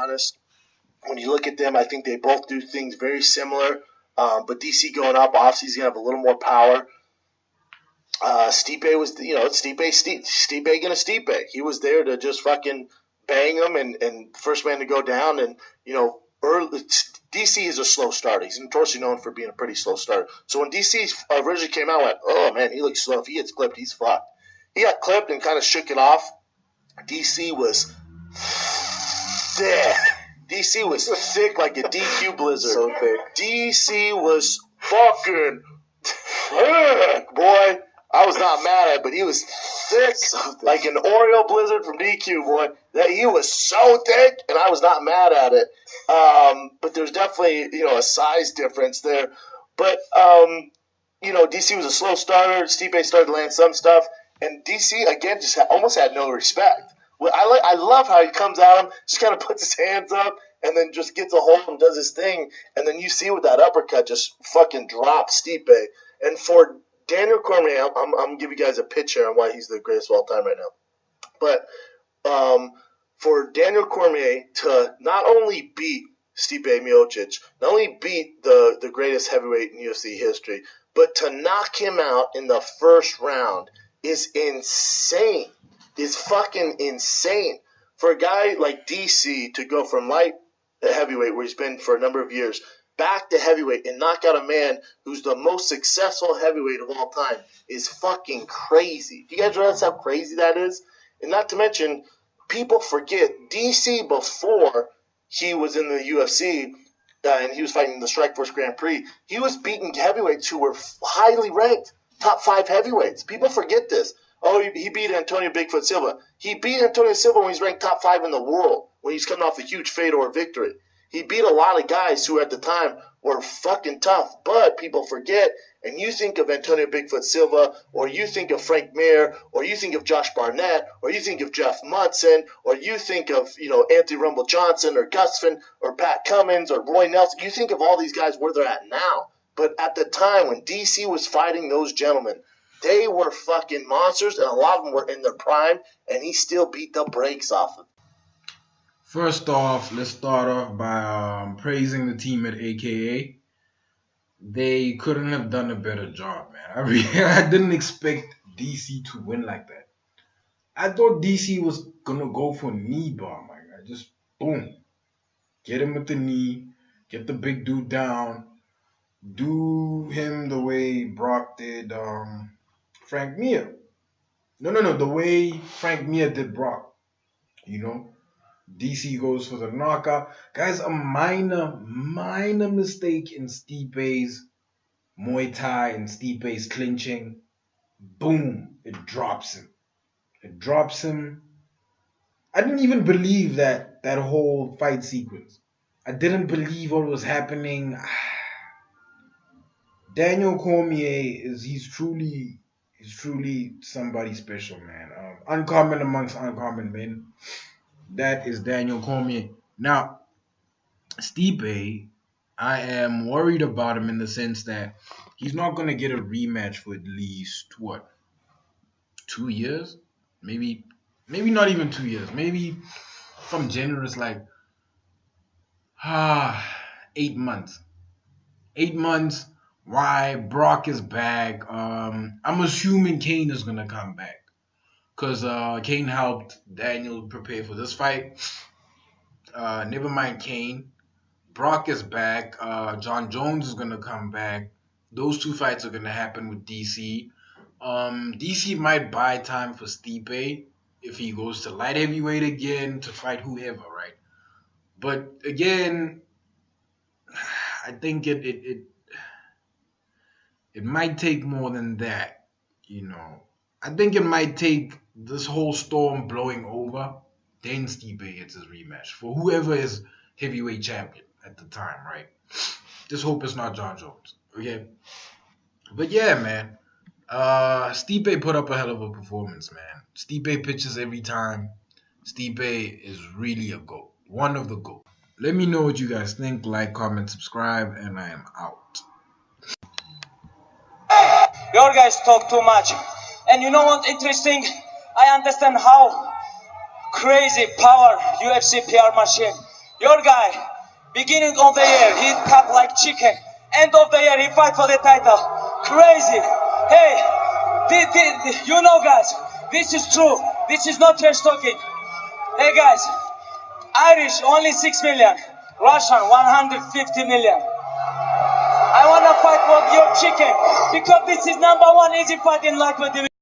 honest. When you look at them, I think they both do things very similar. But DC going up, obviously he's going to have a little more power. Stipe was, Stipe gonna Stipe. He was there to just fucking bang him and first man to go down. And, DC is a slow starter. He's notoriously known for being a pretty slow starter. So when DC originally came out, I went, oh man, he looks slow. If he gets clipped, he's fucked. He got clipped and kind of shook it off. DC was thick. DC was thick like a DQ blizzard. So thick. DC was fucking thick, boy. I was not mad at it, but he was thick, like an Oreo blizzard from DQ, boy. That he was so thick, and I was not mad at it. But there's definitely, a size difference there. But, DC was a slow starter. Stipe started to land some stuff. And DC, again, just almost had no respect. Well, I love how he comes at him, just kind of puts his hands up, and then just gets a hold and does his thing. And then you see with that uppercut just fucking drops Stipe. And for Daniel Cormier, I'm going to give you guys a pitch here on why he's the greatest of all time right now. But for Daniel Cormier to not only beat Stipe Miocic, not only beat the greatest heavyweight in UFC history, but to knock him out in the first round is insane. Is fucking insane. For a guy like DC to go from light to heavyweight, where he's been for a number of years, back to heavyweight and knock out a man who's the most successful heavyweight of all time is fucking crazy. Do you guys realize how crazy that is? And not to mention, people forget DC before he was in the UFC and he was fighting the Strikeforce Grand Prix, he was beating heavyweights who were highly ranked, top 5 heavyweights. People forget this. Oh, he beat Antonio Bigfoot Silva. He beat Antonio Silva when he's ranked top 5 in the world, when he's coming off a huge Fedor victory. He beat a lot of guys who at the time were fucking tough, but people forget, and you think of Antonio Bigfoot Silva, or you think of Frank Mir, or you think of Josh Barnett, or you think of Jeff Munson, or you think of, Anthony Rumble Johnson, or Gustafsson, or Pat Cummins, or Roy Nelson. You think of all these guys where they're at now. But at the time when DC was fighting those gentlemen, they were fucking monsters, and a lot of them were in their prime, and he still beat the brakes off of them. First off, let's start off by praising the team at AKA. They couldn't have done a better job, man. I didn't expect DC to win like that. I thought DC was going to go for a knee bar, my guy. Just boom. Get him with the knee. Get the big dude down. Do him the way Brock did Frank Mir. No. The way Frank Mir did Brock. DC goes for the knockout. Guys, a minor mistake in Stipe's Muay Thai and Stipe's clinching. Boom. It drops him. I didn't even believe that whole fight sequence. I didn't believe what was happening. Daniel Cormier he's truly somebody special, man. Uncommon amongst uncommon men. That is Daniel Cormier. Now, Stipe, I am worried about him in the sense that he's not going to get a rematch for at least, 2 years? Maybe not even 2 years. Maybe, if I'm generous, 8 months. 8 months. Why? Brock is back. I'm assuming Kane is going to come back. Because Kane helped Daniel prepare for this fight. Never mind Kane. Brock is back. John Jones is going to come back. Those 2 fights are going to happen with DC. DC might buy time for Stipe if he goes to light heavyweight again to fight whoever, right? But again, I think it might take more than that, I think it might take this whole storm blowing over, then Stipe gets his rematch for whoever is heavyweight champion at the time, right? Just hope it's not John Jones, okay? But yeah, man, Stipe put up a hell of a performance, man. Stipe pitches every time. Stipe is really a GOAT, one of the GOAT. Let me know what you guys think. Like, comment, subscribe, and I am out. Your guys talk too much. And you know what interesting? I understand how crazy power UFC PR machine. Your guy, beginning of the year, he cut like chicken. End of the year, he fight for the title. Crazy. Hey, you know, guys, this is true. This is not trash talking. Hey, guys, Irish only 6 million. Russian 150 million. I wanna fight for your chicken because this is #1 easy fight in lightweight division.